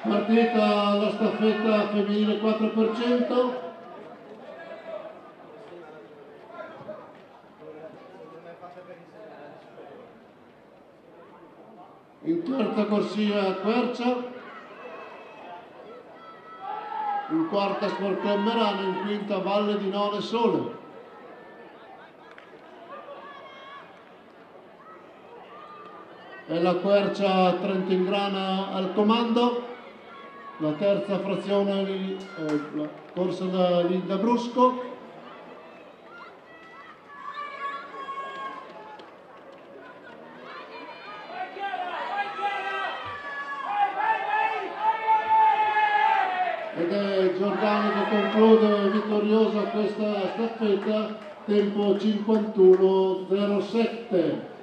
Partita la staffetta femminile 4%. In terza corsia Quercia, in quarta Sport Club Merano, in quinta Valle di None Sole. E la Quercia Trentingrana al comando, la terza frazione la corsa da Linda Brusco. Ed è Giordano che conclude vittoriosa questa staffetta, tempo 51:07.